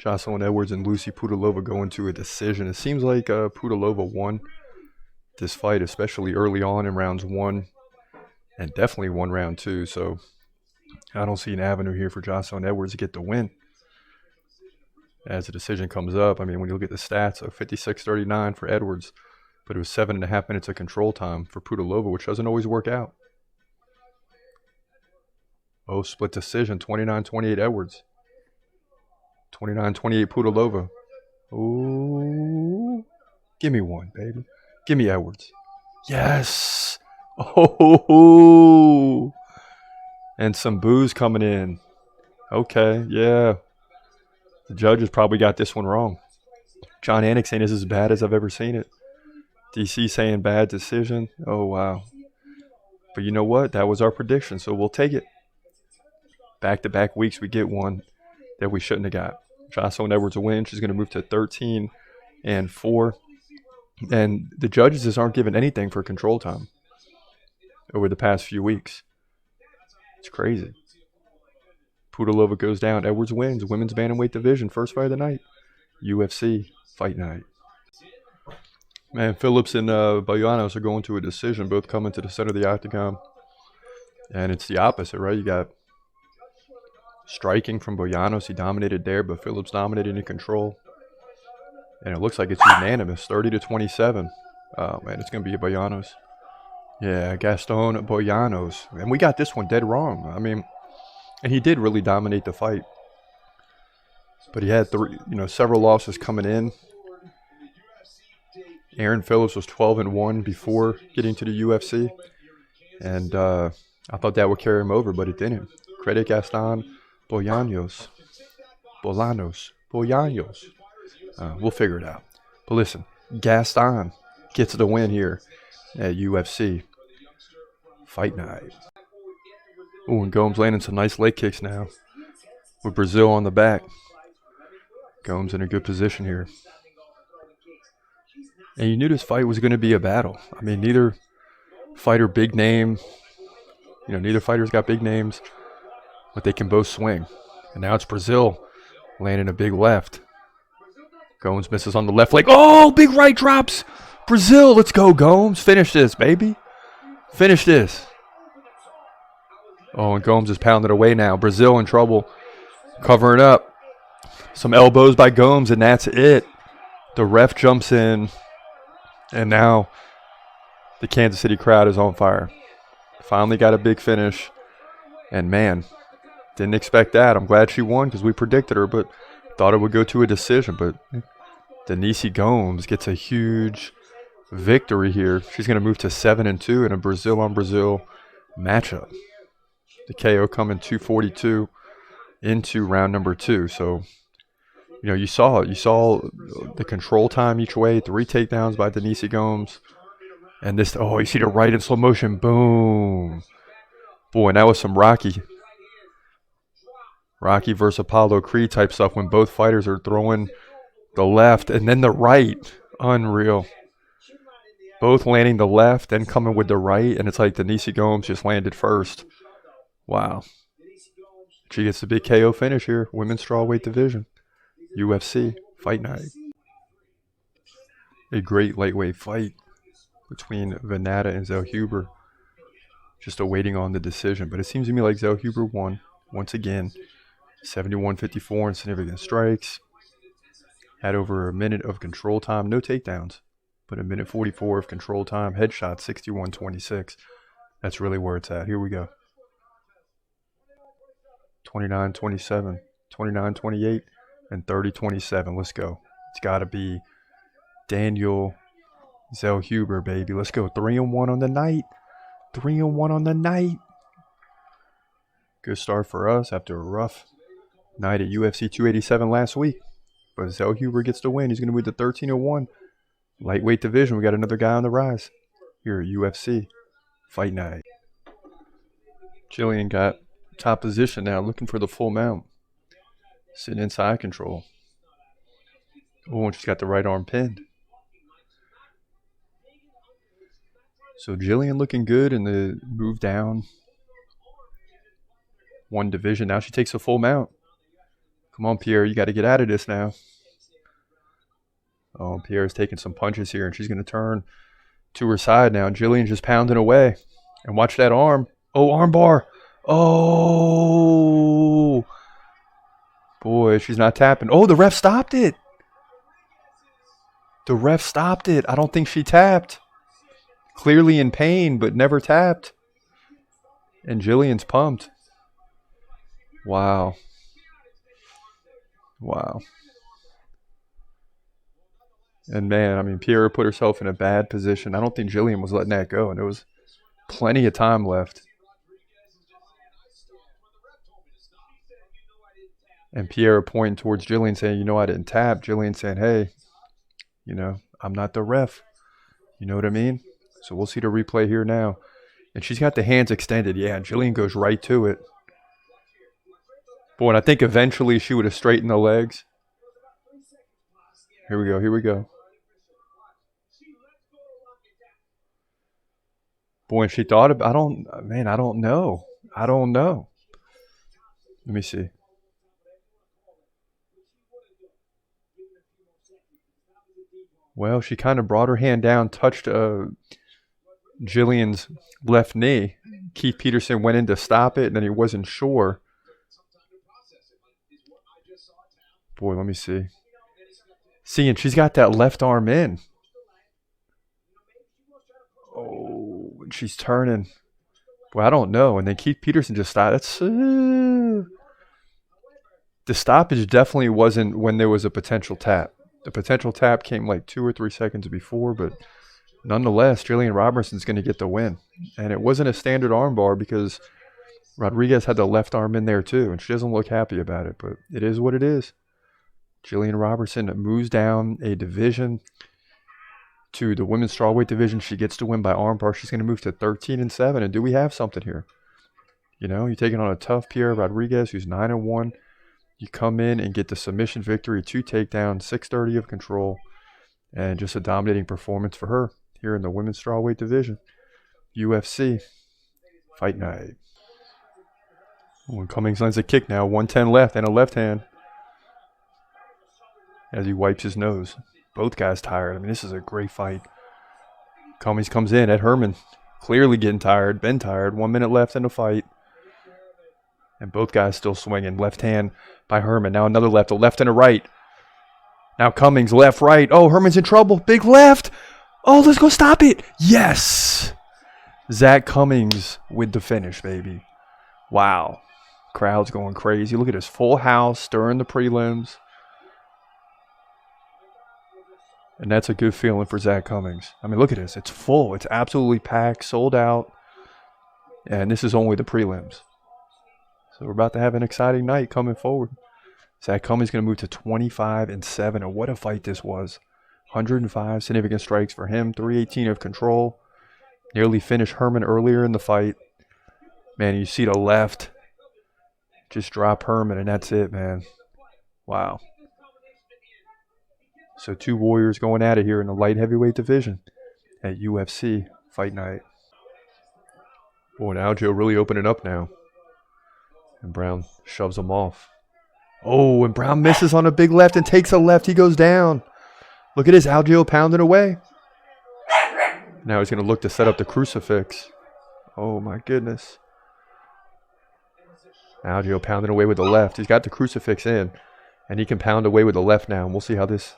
Jocelyn Edwards and Lucy Pudilova go into a decision. It seems like Pudilova won this fight, especially early on in rounds 1 and definitely won round 2. So I don't see an avenue here for Jocelyn Edwards to get the win. As the decision comes up, I mean, when you look at the stats, so 56-39 for Edwards, but it was 7.5 minutes of control time for Pudilova, which doesn't always work out. Oh, split decision, 29-28 Edwards. 29-28 Pudilova. Ooh. Give me one, baby. Give me Edwards. Yes. Oh. And some boos coming in. Okay, yeah. The judges probably got this one wrong. John Anik saying this is as bad as I've ever seen it. DC saying bad decision. Oh, wow. But you know what? That was our prediction, so we'll take it. Back-to-back weeks, we get one that we shouldn't have got. Jocelyn Edwards will win. She's going to move to 13-4. And the judges just aren't giving anything for control time over the past few weeks. It's crazy. Pudilova goes down. Edwards wins. Women's bantamweight division. First fight of the night. UFC fight night. Man, Phillips and Boyanos are going to a decision. Both coming to the center of the octagon. And it's the opposite, right? You got striking from Boyanos. He dominated there, but Phillips dominated in control. And it looks like it's unanimous, 30-27. Oh, man, it's going to be a Boyanos. Yeah, Gaston Boyanos. And we got this one dead wrong. I mean, and he did really dominate the fight. But he had several losses coming in. Aaron Phillips was 12-1 before getting to the UFC. And I thought that would carry him over, but it didn't. Credit Gaston Boyanos. We'll figure it out. But listen, Gaston gets the win here at UFC Fight Night. Oh, and Gomes landing some nice leg kicks now with Brazil on the back. Gomes in a good position here. And you knew this fight was going to be a battle. I mean, neither fighter big name. Neither fighter's got big names, but they can both swing. And now it's Brazil landing a big left. Gomes misses on the left leg. Oh, big right drops. Brazil, let's go, Gomes. Finish this, baby. Finish this. Oh, and Gomes is pounded away now. Brazil in trouble. Covering up. Some elbows by Gomes, and that's it. The ref jumps in, and now the Kansas City crowd is on fire. Finally got a big finish. And, man, didn't expect that. I'm glad she won because we predicted her, but thought it would go to a decision. But Denise Gomes gets a huge victory here. She's going to move to 7-2 in a Brazil-on-Brazil matchup. The KO coming 242 into round number 2. So, you saw it. You saw the control time each way. 3 takedowns by Denise Gomes. And this, you see the right in slow motion. Boom. Boy, and that was some Rocky versus Apollo Creed type stuff when both fighters are throwing the left and then the right. Unreal. Both landing the left, then coming with the right, and it's like Denise Gomes just landed first. Wow. She gets the big KO finish here. Women's strawweight division. UFC Fight Night. A great lightweight fight between Venata and Zellhuber. Just awaiting on the decision. But it seems to me like Zellhuber won once again. 71-54 in significant strikes. Had over a minute of control time. No takedowns, but a minute 44 of control time. Headshot 61-26. That's really where it's at. Here we go. 29-27, 29-28, and 30-27. Let's go. It's got to be Daniel Zellhuber, baby. Let's go. 3-1 on the night. 3-1 on the night. Good start for us after a rough night at UFC 287 last week. But Zellhuber gets the win. He's going to move to 13-1. Lightweight division. We got another guy on the rise here at UFC Fight Night. Jillian got top position now, looking for the full mount. Sitting inside control. Oh, and she's got the right arm pinned. So Jillian looking good in the move down. One division. Now she takes a full mount. Come on, Pierre. You got to get out of this now. Oh, Pierre's taking some punches here, and she's going to turn to her side now. Jillian's just pounding away. And watch that arm. Oh, armbar. Oh. Boy, she's not tapping. Oh, the ref stopped it. The ref stopped it. I don't think she tapped. Clearly in pain, but never tapped. And Jillian's pumped. Wow. Wow. And man, I mean, Pierre put herself in a bad position. I don't think Jillian was letting that go, and there was plenty of time left. And Pierre pointing towards Jillian saying, you know, I didn't tap. Jillian saying, hey, you know, I'm not the ref. You know what I mean? So we'll see the replay here now. And she's got the hands extended. Yeah, and Jillian goes right to it. Boy, and I think eventually she would have straightened the legs. Here we go. Here we go. Boy, and she thought about, I don't know. I don't know. Let me see. Well, she kind of brought her hand down, touched Jillian's left knee. Keith Peterson went in to stop it, and then he wasn't sure. Boy, let me see. See, and she's got that left arm in. Oh, and she's turning. Well, I don't know. And then Keith Peterson just stopped. That's the stoppage definitely wasn't when there was a potential tap. The potential tap came like 2 or 3 seconds before, but nonetheless, Jillian Robertson's going to get the win. And it wasn't a standard armbar because Rodriguez had the left arm in there too, and she doesn't look happy about it, but it is what it is. Jillian Robertson moves down a division to the women's strawweight division. She gets to win by armbar. She's going to move to 13-7. And do we have something here? You know, you're taking on a tough Pierre Rodriguez who's 9-1. You come in and get the submission victory, 2 takedowns, 630 of control, and just a dominating performance for her here in the women's strawweight division. UFC Fight Night. Oh, Cummings lands a kick now, 110 left and a left hand as he wipes his nose. Both guys tired. I mean, this is a great fight. Cummings comes in. Ed Herman clearly getting tired, been tired. 1 minute left in the fight. And both guys still swinging. Left hand by Herman. Now another left, a left and a right. Now Cummings, left, right. Oh, Herman's in trouble. Big left. Oh, let's go stop it. Yes. Zach Cummings with the finish, baby. Wow. Crowd's going crazy. Look at this full house during the prelims. And that's a good feeling for Zach Cummings. I mean, look at this. It's full. It's absolutely packed, sold out. And this is only the prelims. So we're about to have an exciting night coming forward. Zach Cummings going to move to 25-7. And what a fight this was. 105 significant strikes for him. 318 of control. Nearly finished Herman earlier in the fight. Man, you see the left. Just drop Herman, and that's it, man. Wow. So 2 warriors going at it here in the light heavyweight division at UFC Fight Night. Boy, and Aljo really opening up now. And Brown shoves him off. Oh, and Brown misses on a big left and takes a left. He goes down. Look at this, Aljo pounding away. Now he's going to look to set up the crucifix. Oh, my goodness. Aljo pounding away with the left. He's got the crucifix in, and he can pound away with the left now. And we'll see how this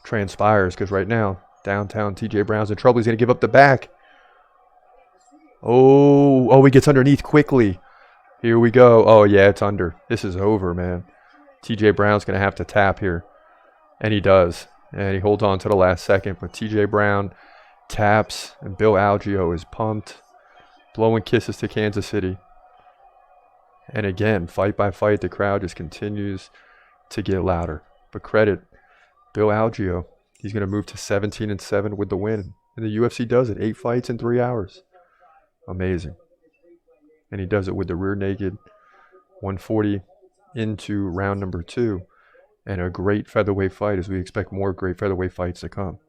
transpires, because right now, downtown TJ Brown's in trouble. He's going to give up the back. Oh, he gets underneath quickly. Here we go. Oh, yeah, it's under. This is over, man. TJ Brown's going to have to tap here. And he does. And he holds on to the last second. But TJ Brown taps, and Bill Algeo is pumped. Blowing kisses to Kansas City. And again, fight by fight, the crowd just continues to get louder. But credit Bill Algeo. He's going to move to 17-7 with the win. And the UFC does it. 8 fights in 3 hours. Amazing. And he does it with the rear naked. 140 into round number 2. And a great featherweight fight, as we expect more great featherweight fights to come.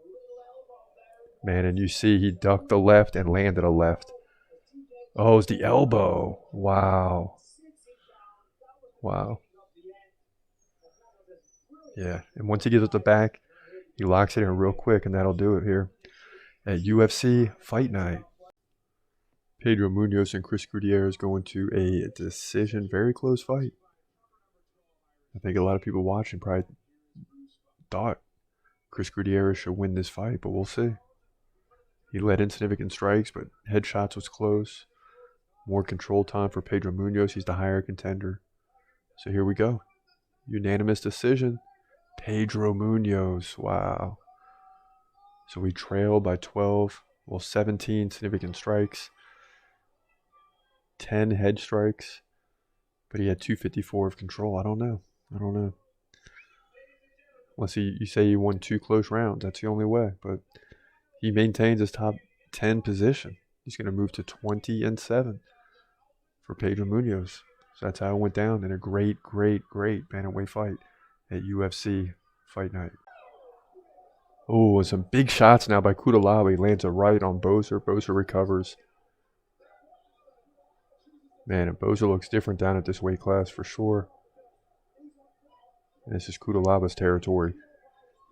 Man, and you see he ducked the left and landed a left. Oh, it's the elbow. Wow. Wow. Yeah, and once he gets at the back, he locks it in real quick, and that'll do it here at UFC Fight Night. Pedro Munoz and Chris Gutierrez going to a decision, very close fight. I think a lot of people watching probably thought Chris Gutierrez should win this fight, but we'll see. He led in significant strikes, but headshots was close. More control time for Pedro Munoz. He's the higher contender. So here we go. Unanimous decision. Pedro Munoz. Wow. So we trail by 12. Well, 17 significant strikes. 10 head strikes. But he had 254 of control. I don't know. Unless you say he won 2 close rounds. That's the only way. But he maintains his top 10 position. He's going to move to 20-7 for Pedro Munoz. So that's how it went down in a great bantamweight fight at UFC Fight Night. Oh, and some big shots now by Kudalabi. Lands a right on Boser. Boser recovers. Man, and Boser looks different down at this weight class for sure. And this is Kudalaba's territory.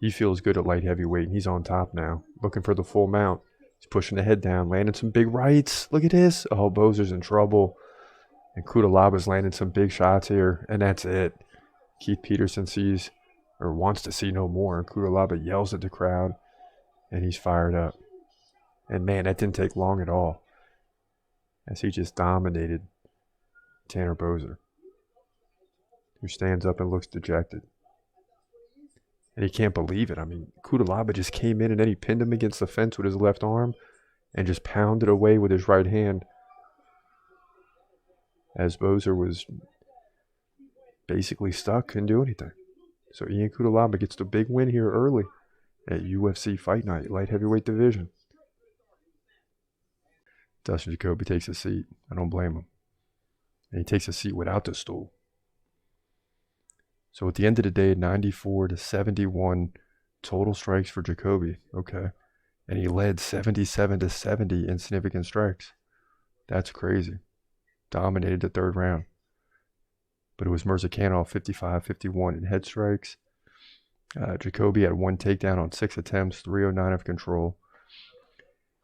He feels good at light heavyweight, and he's on top now. Looking for the full mount. He's pushing the head down, landing some big rights. Look at this. Oh, Boser's in trouble. And Kudalaba's landing some big shots here, and that's it. Keith Peterson sees or wants to see no more. And Kudalaba yells at the crowd, and he's fired up. And man, that didn't take long at all, as he just dominated Tanner Boser, who stands up and looks dejected. And he can't believe it. I mean, Kudalaba just came in and then he pinned him against the fence with his left arm and just pounded away with his right hand, as Boser was basically stuck, couldn't do anything. So Ian Kudalaba gets the big win here early at UFC Fight Night, light heavyweight division. Dustin Jacoby takes a seat. I don't blame him. And he takes a seat without the stool. So at the end of the day, 94-71 total strikes for Jacoby. Okay. And he led 77-70 in significant strikes. That's crazy. Dominated the third round. But it was Mirzakhanov 55-51 in head strikes. Jacoby had 1 takedown on 6 attempts, 309 of control.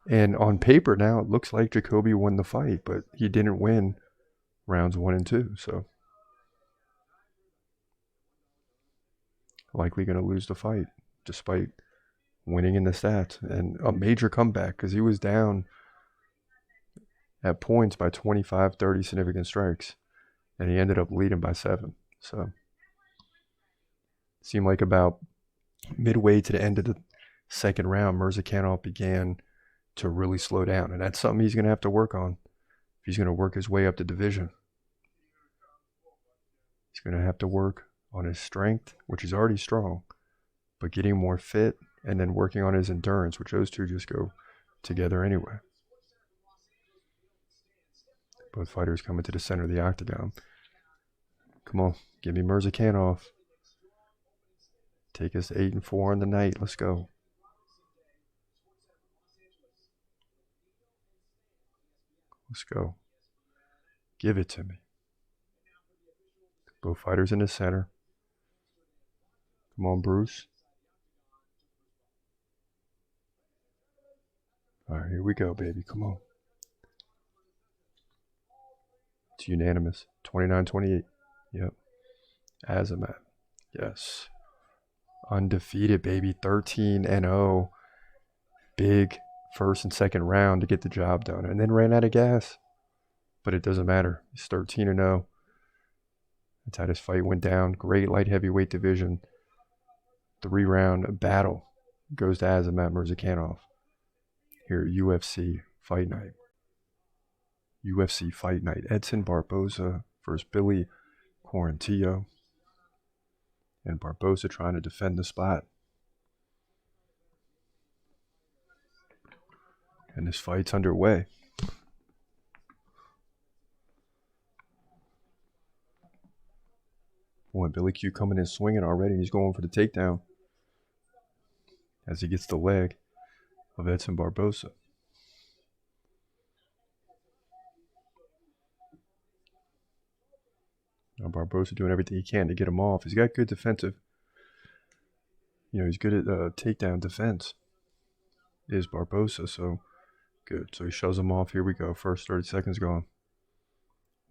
And on paper now, it looks like Jacoby won the fight, but he didn't win rounds 1 and 2. So likely going to lose the fight, despite winning in the stats. And a major comeback, because he was down at points by 25-30 significant strikes. And he ended up leading by 7. So seemed like about midway to the end of the second round, Mirzakhanov began to really slow down. And that's something he's going to have to work on if he's going to work his way up the division. He's going to have to work on his strength, which is already strong, but getting more fit and then working on his endurance, which those two just go together anyway. Both fighters coming to the center of the octagon. Come on, give me Mirzakhanov. Take us 8-4 on the night. Let's go. Let's go. Give it to me. Both fighters in the center. Come on, Bruce. All right, here we go, baby. Come on. It's unanimous. 29-28. Yep. Azamat. Yes. Undefeated, baby. 13-0. Big first and second round to get the job done. And then ran out of gas. But it doesn't matter. He's 13-0. That's how this fight went down. Great light heavyweight division. 3-round battle goes to Azamat Mirzakhanov here at UFC Fight Night. UFC Fight Night. Edson Barboza versus Billy Quarantillo. And Barboza trying to defend the spot. And this fight's underway. Boy, Billy Q coming in swinging already. He's going for the takedown as he gets the leg of Edson Barboza. Now Barboza doing everything he can to get him off. He's got good defensive He's good at takedown defense. Is Barbosa, so good. So he shoves him off. Here we go. First 30 seconds gone.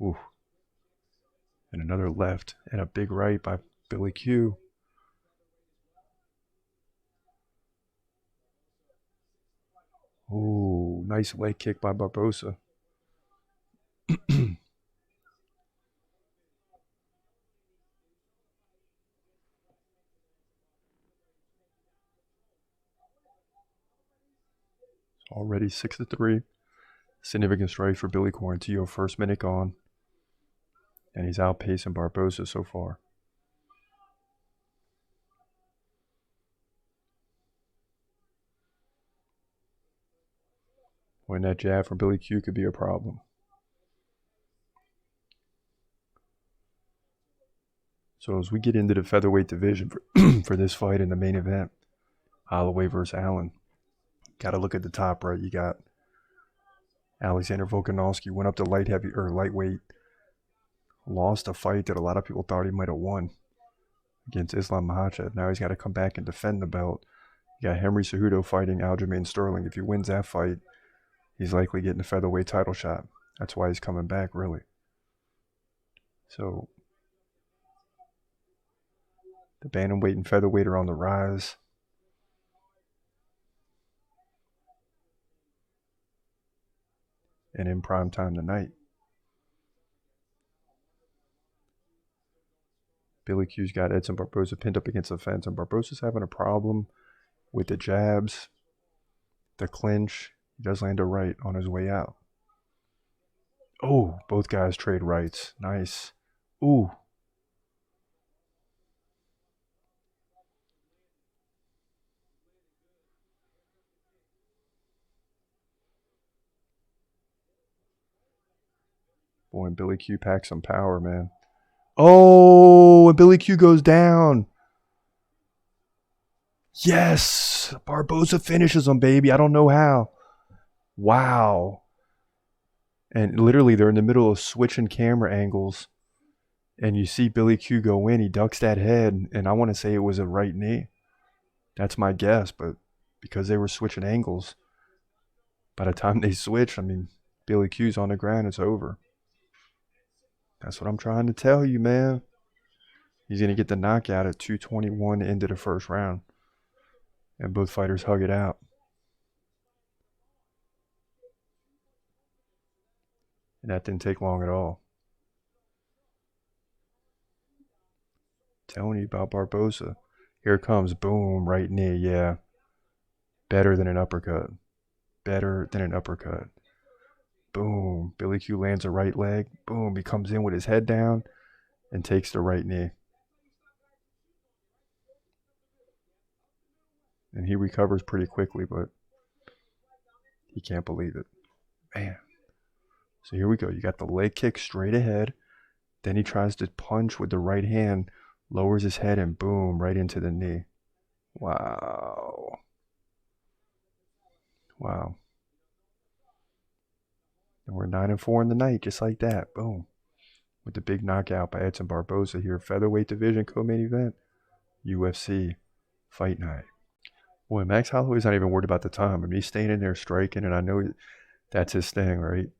Ooh. And another left and a big right by Billy Q. Ooh, nice leg kick by Barbosa. Already 6-3. Significant strike for Billy Quarantillo. First minute gone. And he's outpacing Barbosa so far. When that jab from Billy Q could be a problem. So as we get into the featherweight division for this fight in the main event, Holloway versus Allen. Got to look at the top right. You got Alexander Volkanovski went up to lightweight, lost a fight that a lot of people thought he might have won against Islam Makhachev. Now he's got to come back and defend the belt. You got Henry Cejudo fighting Aljamain Sterling. If he wins that fight, he's likely getting a featherweight title shot. That's why he's coming back, really. So the bantamweight and featherweight are on the rise. And in prime time tonight, Billy Q's got Edson Barbosa pinned up against the fence, and Barbosa's having a problem with the jabs, the clinch. He does land a right on his way out. Oh, both guys trade rights. Nice. Ooh. Boy, and Billy Q packs some power, man. Oh, and Billy Q goes down. Yes. Barbosa finishes him, baby. I don't know how. Wow. And literally, they're in the middle of switching camera angles. And you see Billy Q go in. He ducks that head. And I want to say it was a right knee. That's my guess. But because they were switching angles, by the time they switch, I mean, Billy Q's on the ground. It's over. That's what I'm trying to tell you, man. He's going to get the knockout at 2:21 into the first round. And both fighters hug it out. And that didn't take long at all. Telling you about Barbosa. Here it comes. Boom. Right knee. Yeah. Better than an uppercut. Better than an uppercut. Boom. Billy Q lands a right leg. Boom. He comes in with his head down and takes the right knee. And he recovers pretty quickly, but he can't believe it. Man. So here we go. You got the leg kick straight ahead. Then he tries to punch with the right hand, lowers his head, and boom, right into the knee. Wow. Wow. And we're 9-4 in the night, just like that. Boom. With the big knockout by Edson Barbosa here. Featherweight division co-main event. UFC Fight Night. Boy, Max Holloway's not even worried about the time. I mean, he's staying in there striking, and I know that's his thing, right?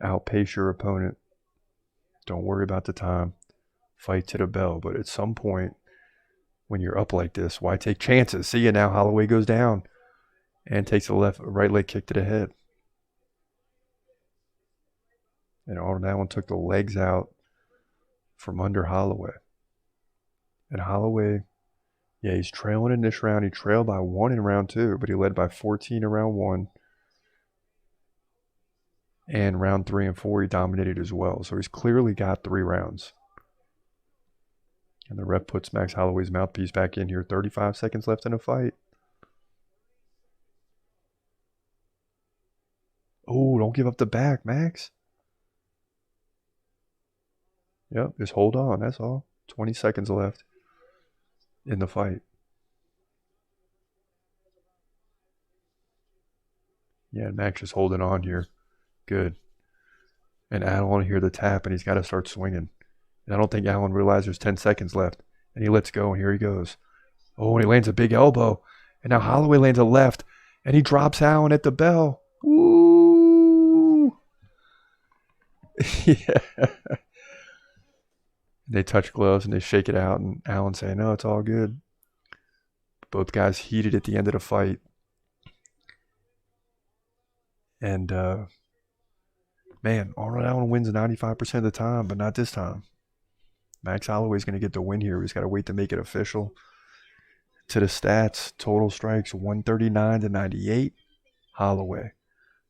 Outpace your opponent. Don't worry about the time. Fight to the bell. But at some point, when you're up like this, why take chances? See you now. Holloway goes down and takes a right leg kick to the head. And Arnold Allen took the legs out from under Holloway. And Holloway, yeah, he's trailing in this round. He trailed by 1 in round 2, but he led by 14 in round 1. And round 3 and 4, he dominated as well. So he's clearly got 3 rounds. And the ref puts Max Holloway's mouthpiece back in here. 35 seconds left in the fight. Oh, don't give up the back, Max. Yep, just hold on. That's all. 20 seconds left in the fight. Yeah, Max just holding on here. Good. And Allen hear the tap, and he's got to start swinging. And I don't think Allen realized there's 10 seconds left. And he lets go, and here he goes. Oh, and he lands a big elbow. And now Holloway lands a left, and he drops Allen at the bell. Woo! Yeah. They touch gloves, and they shake it out, and Allen saying, no, it's all good. Both guys heated at the end of the fight. And, man, Arnold Allen wins 95% of the time, but not this time. Max Holloway's going to get the win here. He's got to wait to make it official. To the stats, total strikes 139 to 98. Holloway.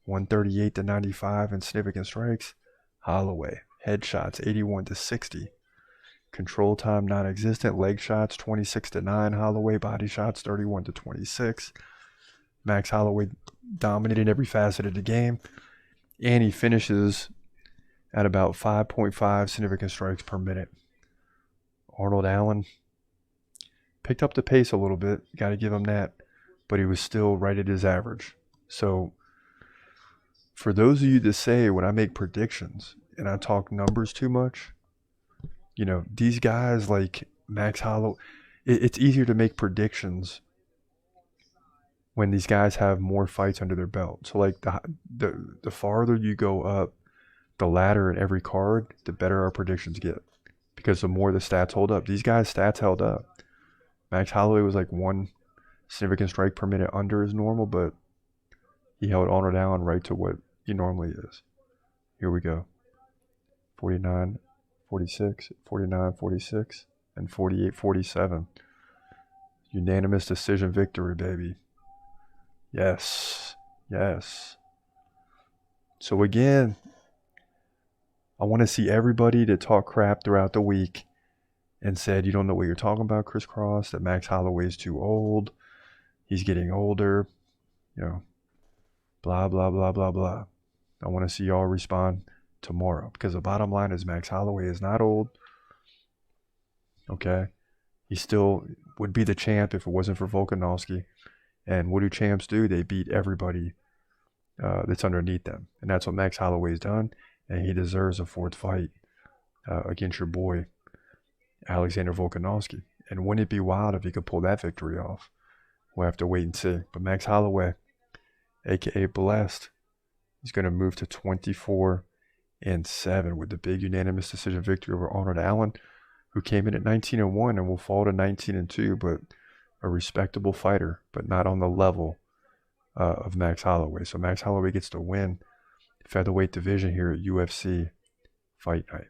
138 to 95 in significant strikes. Holloway. Headshots 81 to 60. Control time non-existent. Leg shots 26 to 9. Holloway. Body shots 31 to 26. Max Holloway dominated every facet of the game. And he finishes at about 5.5 significant strikes per minute. Arnold Allen picked up the pace a little bit. Got to give him that. But he was still right at his average. So for those of you that say when I make predictions and I talk numbers too much, you know, these guys like Max Holloway, it's easier to make predictions when these guys have more fights under their belt. So like the farther you go up the ladder in every card, the better our predictions get. Because the more the stats hold up. These guys' stats held up. Max Holloway was like 1 significant strike per minute under his normal, but he held Arnold Allen right to what he normally is. Here we go. 49, 46, 49, 46, and 48, 47. Unanimous decision victory, baby. Yes. Yes. So again, I want to see everybody that talk crap throughout the week and said, you don't know what you're talking about, Chris Cross, that Max Holloway is too old. He's getting older. You know, blah, blah, blah, blah, blah. I want to see y'all respond tomorrow because the bottom line is Max Holloway is not old. Okay. He still would be the champ if it wasn't for Volkanovski. And what do champs do? They beat everybody that's underneath them. And that's what Max Holloway's done. And he deserves a 4th fight against your boy, Alexander Volkanovski. And wouldn't it be wild if he could pull that victory off? We'll have to wait and see. But Max Holloway, a.k.a. Blessed, he's going to move to 24-7 with the big unanimous decision victory over Arnold Allen, who came in at 19-1 and will fall to 19-2, but a respectable fighter, but not on the level of Max Holloway. So Max Holloway gets to win featherweight division here at UFC Fight Night.